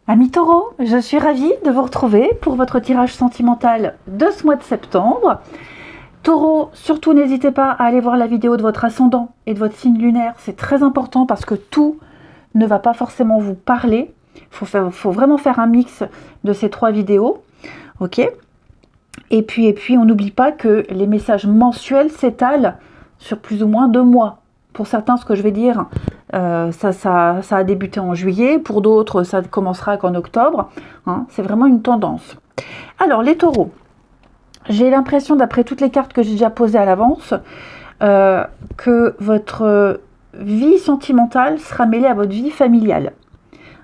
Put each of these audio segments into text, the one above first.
Amis taureaux, je suis ravie de vous retrouver pour votre tirage sentimental de ce mois de septembre. Taureau, surtout n'hésitez pas à aller voir la vidéo de votre ascendant et de votre signe lunaire. C'est très important parce que tout ne va pas forcément vous parler. Il faut vraiment faire un mix de ces 3 vidéos. Ok. Et puis, on n'oublie pas que les messages mensuels s'étalent sur plus ou moins 2 mois. Pour certains, ce que je vais dire, ça a débuté en juillet. Pour d'autres, ça commencera qu'en octobre. Hein, c'est vraiment une tendance. Alors, les taureaux. J'ai l'impression, d'après toutes les cartes que j'ai déjà posées à l'avance, que votre vie sentimentale sera mêlée à votre vie familiale.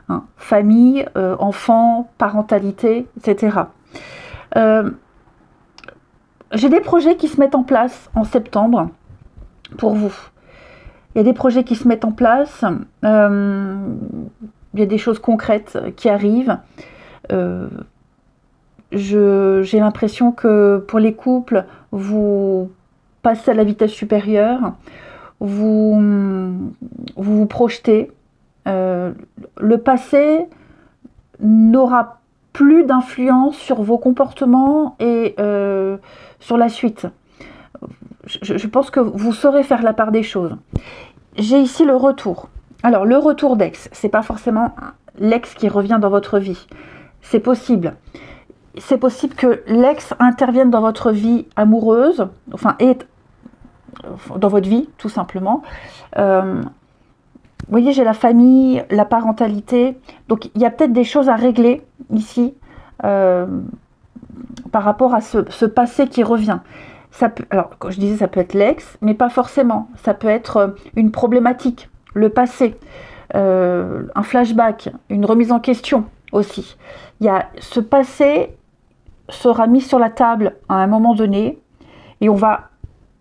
Hein, famille, enfants, parentalité, etc. J'ai des projets qui se mettent en place en septembre pour vous. Il y a des projets qui se mettent en place, il y a des choses concrètes qui arrivent. J'ai l'impression que pour les couples, vous passez à la vitesse supérieure, vous vous projetez. Le passé n'aura plus d'influence sur vos comportements et sur la suite. Je pense que vous saurez faire la part des choses. J'ai ici le retour. Alors, le retour d'ex, c'est pas forcément l'ex qui revient dans votre vie. C'est possible. C'est possible que l'ex intervienne dans votre vie amoureuse, enfin, dans votre vie, tout simplement. Vous voyez, j'ai la famille, la parentalité. Donc, il y a peut-être des choses à régler ici par rapport à ce passé qui revient. Alors, comme je disais, ça peut être l'ex, mais pas forcément. Ça peut être une problématique, le passé, un flashback, une remise en question aussi. Ce passé sera mis sur la table à un moment donné et on va,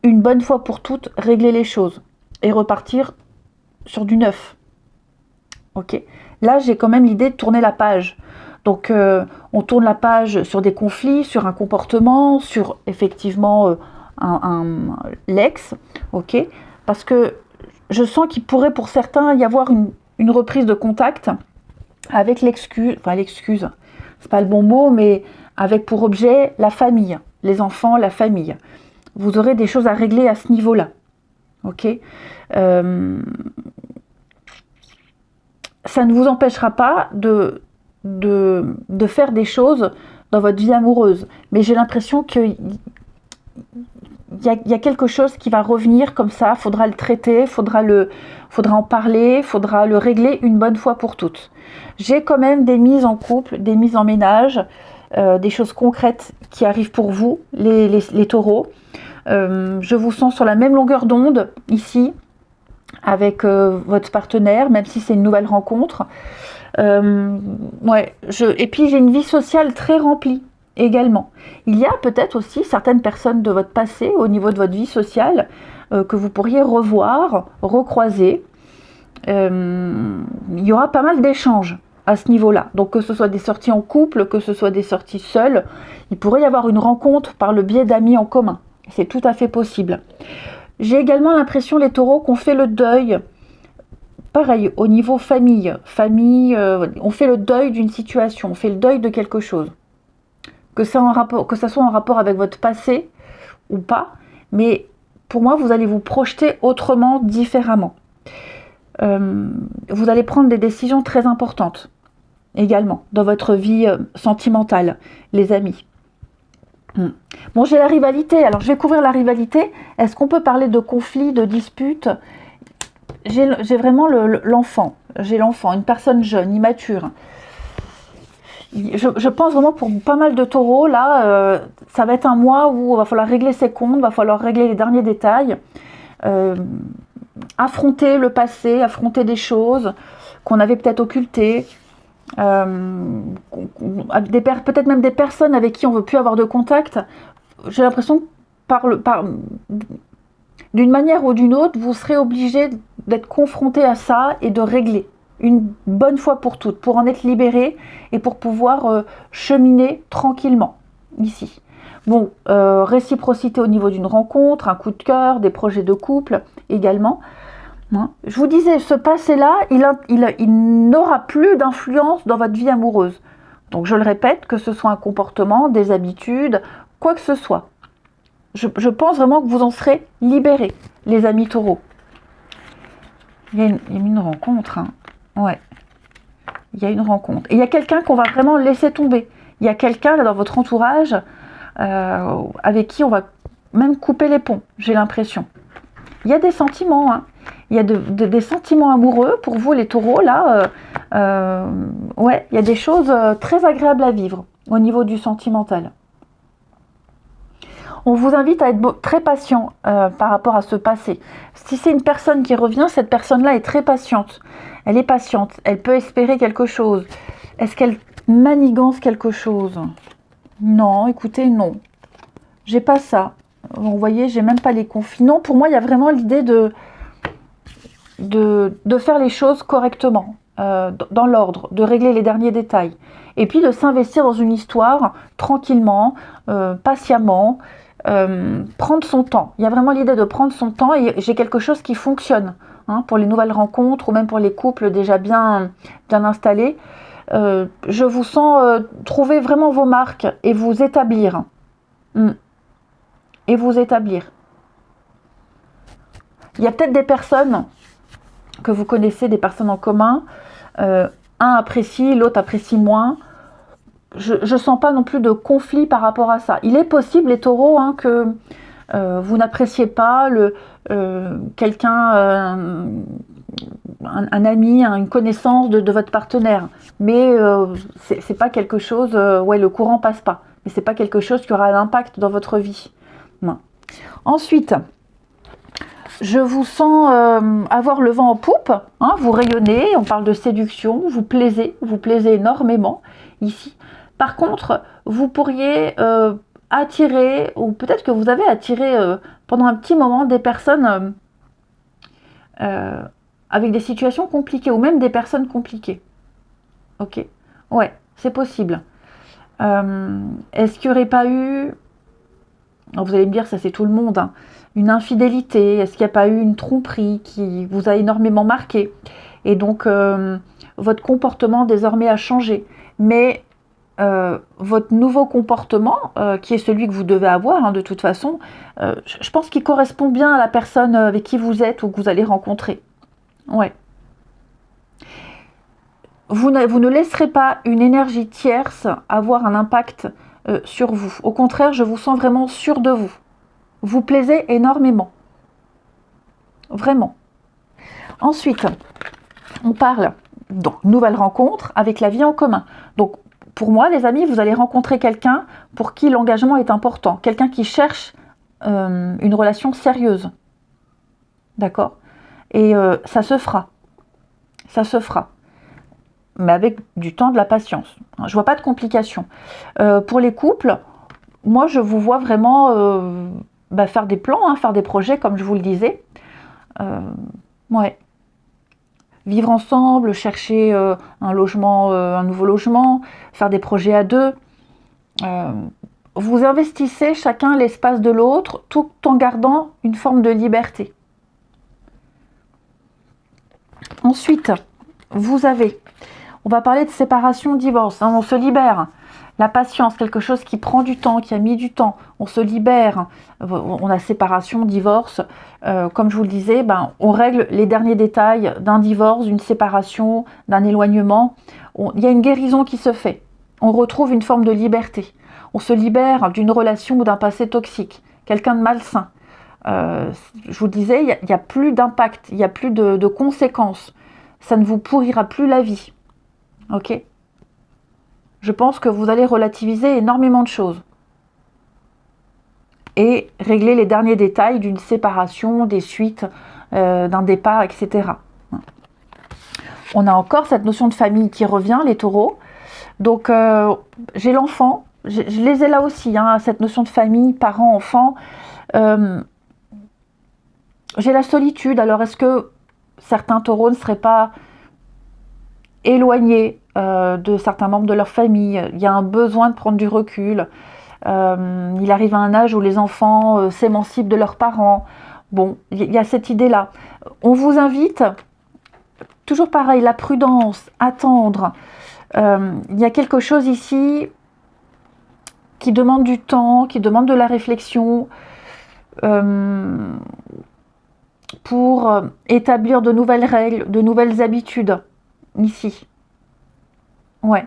une bonne fois pour toutes, régler les choses et repartir sur du neuf. Ok. Là, j'ai quand même l'idée de tourner la page. Donc, on tourne la page sur des conflits, sur un comportement, sur effectivement l'ex, ok. Parce que je sens qu'il pourrait pour certains y avoir une reprise de contact avec l'excuse, c'est pas le bon mot, mais avec pour objet la famille, les enfants, la famille. Vous aurez des choses à régler à ce niveau-là, ok. Ça ne vous empêchera pas de faire des choses dans votre vie amoureuse. Mais j'ai l'impression qu'il y a quelque chose qui va revenir comme ça. Il faudra le traiter, faudra en parler, faudra le régler une bonne fois pour toutes. J'ai quand même des mises en couple, des mises en ménage, des choses concrètes qui arrivent pour vous, les taureaux. Je vous sens sur la même longueur d'onde ici, avec votre partenaire, même si c'est une nouvelle rencontre. Et puis j'ai une vie sociale très remplie également. Il y a peut-être aussi certaines personnes de votre passé au niveau de votre vie sociale que vous pourriez revoir, recroiser. Il y aura pas mal d'échanges à ce niveau-là. Donc que ce soit des sorties en couple, que ce soit des sorties seules, il pourrait y avoir une rencontre par le biais d'amis en commun. C'est tout à fait possible. J'ai également l'impression, les taureaux, qu'on fait le deuil. Pareil, au niveau famille, on fait le deuil d'une situation, on fait le deuil de quelque chose. Que ça soit en rapport avec votre passé ou pas, mais pour moi, vous allez vous projeter autrement, différemment. Vous allez prendre des décisions très importantes, également, dans votre vie sentimentale, les amis. Bon, j'ai la rivalité, alors je vais couvrir la rivalité. Est-ce qu'on peut parler de conflit, de dispute ? J'ai vraiment l'enfant. J'ai l'enfant, une personne jeune, immature. Je pense vraiment pour pas mal de taureaux, là, ça va être un mois où il va falloir régler ses comptes, il va falloir régler les derniers détails, affronter le passé, affronter des choses qu'on avait peut-être occultées, peut-être même des personnes avec qui on ne veut plus avoir de contact. J'ai l'impression que d'une manière ou d'une autre, vous serez obligé d'être confronté à ça et de régler une bonne fois pour toutes, pour en être libéré et pour pouvoir cheminer tranquillement ici. Bon, réciprocité au niveau d'une rencontre, un coup de cœur, des projets de couple également. Hein. Je vous disais, ce passé-là, il n'aura plus d'influence dans votre vie amoureuse. Donc je le répète, que ce soit un comportement, des habitudes, quoi que ce soit. Je pense vraiment que vous en serez libérés, les amis taureaux. Il y a une rencontre, hein. Ouais. Il y a une rencontre. Et il y a quelqu'un qu'on va vraiment laisser tomber. Il y a quelqu'un là dans votre entourage avec qui on va même couper les ponts, j'ai l'impression. Il y a des sentiments, hein. Il y a des sentiments amoureux pour vous les taureaux là. Ouais, il y a des choses très agréables à vivre au niveau du sentimental. On vous invite à être très patient par rapport à ce passé. Si c'est une personne qui revient, cette personne-là est très patiente. Elle est patiente, elle peut espérer quelque chose. Est-ce qu'elle manigance quelque chose? Non, écoutez, non. J'ai pas ça. Vous voyez, j'ai même pas les conflits. Non, pour moi, il y a vraiment l'idée de faire les choses correctement, dans l'ordre, de régler les derniers détails. Et puis de s'investir dans une histoire tranquillement, patiemment, prendre son temps. Il y a vraiment l'idée de prendre son temps et j'ai quelque chose qui fonctionne hein, pour les nouvelles rencontres ou même pour les couples déjà bien installés. Je vous sens trouver vraiment vos marques et vous établir. Et vous établir. Il y a peut-être des personnes que vous connaissez, des personnes en commun. Un apprécie, l'autre apprécie moins. Je ne sens pas non plus de conflit par rapport à ça. Il est possible, les taureaux, hein, que vous n'appréciez pas quelqu'un, un ami, une connaissance de votre partenaire. Mais c'est pas quelque chose, ouais, le courant passe pas. Mais c'est pas quelque chose qui aura un impact dans votre vie. Non. Ensuite, je vous sens avoir le vent en poupe, hein, vous rayonnez, on parle de séduction, vous plaisez énormément ici. Par contre, vous pourriez attirer, ou peut-être que vous avez attiré pendant un petit moment des personnes avec des situations compliquées, ou même des personnes compliquées. Ok, ouais, c'est possible. Est-ce qu'il n'y aurait pas eu, alors vous allez me dire, ça c'est tout le monde, hein, une infidélité? Est-ce qu'il n'y a pas eu une tromperie qui vous a énormément marqué? Et donc, votre comportement désormais a changé. Mais votre nouveau comportement, qui est celui que vous devez avoir, hein, de toute façon, je pense qu'il correspond bien à la personne avec qui vous êtes ou que vous allez rencontrer. Ouais. Vous ne laisserez pas une énergie tierce avoir un impact sur vous. Au contraire, je vous sens vraiment sûr de vous. Vous plaisez énormément. Vraiment. Ensuite, on parle donc nouvelle rencontre avec la vie en commun. Donc, pour moi, les amis, vous allez rencontrer quelqu'un pour qui l'engagement est important. Quelqu'un qui cherche une relation sérieuse. D'accord? Et ça se fera. Ça se fera. Mais avec du temps, de la patience. Je vois pas de complications. Pour les couples, moi, je vous vois vraiment faire des plans, hein, faire des projets, comme je vous le disais. Ouais. Vivre ensemble, chercher un logement, un nouveau logement, faire des projets à deux. Vous investissez chacun l'espace de l'autre tout en gardant une forme de liberté. Ensuite, on va parler de séparation, divorce, hein, on se libère. La patience, quelque chose qui prend du temps, qui a mis du temps, on se libère. On a séparation, divorce. Comme je vous le disais, on règle les derniers détails d'un divorce, d'une séparation, d'un éloignement. Il y a une guérison qui se fait. On retrouve une forme de liberté. On se libère d'une relation ou d'un passé toxique, quelqu'un de malsain. Je vous le disais, il n'y a plus d'impact, il n'y a plus de conséquences. Ça ne vous pourrira plus la vie. Ok ? Je pense que vous allez relativiser énormément de choses. Et régler les derniers détails d'une séparation, des suites, d'un départ, etc. On a encore cette notion de famille qui revient, les taureaux. Donc, j'ai l'enfant. Je les ai là aussi, hein, cette notion de famille, parents, enfants. J'ai la solitude. Alors, est-ce que certains taureaux ne seraient pas éloignés de certains membres de leur famille? Il y a un besoin de prendre du recul. Il arrive à un âge où les enfants s'émancipent de leurs parents. Bon, il y a cette idée-là. On vous invite, toujours pareil, la prudence, attendre. Il y a quelque chose ici qui demande du temps, qui demande de la réflexion pour établir de nouvelles règles, de nouvelles habitudes, ici. Ouais.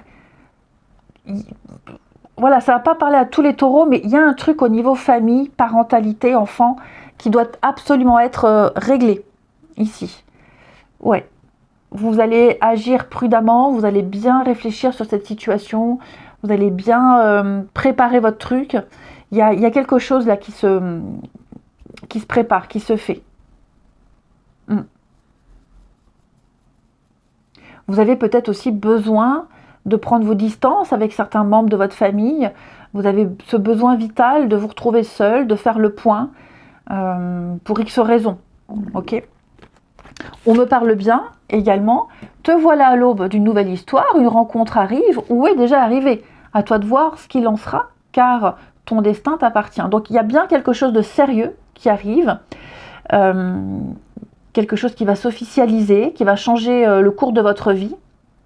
Voilà, ça va pas parler à tous les taureaux, mais il y a un truc au niveau famille, parentalité, enfant, qui doit absolument être réglé, ici. Ouais. Vous allez agir prudemment, vous allez bien réfléchir sur cette situation, vous allez bien préparer votre truc. Il y a quelque chose là qui se prépare, qui se fait. Vous avez peut-être aussi besoin de prendre vos distances avec certains membres de votre famille. Vous avez ce besoin vital de vous retrouver seul, de faire le point pour X raisons. Ok ? On me parle bien également. Te voilà à l'aube d'une nouvelle histoire, une rencontre arrive ou est déjà arrivée. À toi de voir ce qu'il en sera, car ton destin t'appartient. Donc il y a bien quelque chose de sérieux qui arrive, quelque chose qui va s'officialiser, qui va changer le cours de votre vie.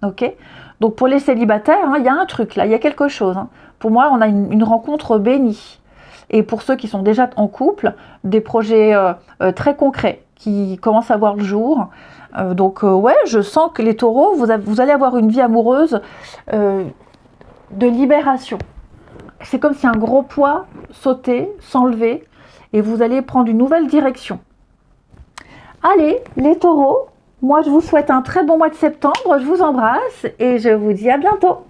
Ok ? Donc pour les célibataires, il y a un truc là, il y a quelque chose. Pour moi, on a une rencontre bénie. Et pour ceux qui sont déjà en couple, des projets très concrets qui commencent à voir le jour. Donc ouais, je sens que les taureaux, vous allez avoir une vie amoureuse de libération. C'est comme si un gros poids sautait, s'enlevait, et vous allez prendre une nouvelle direction. Allez, les taureaux, moi je vous souhaite un très bon mois de septembre, je vous embrasse et je vous dis à bientôt.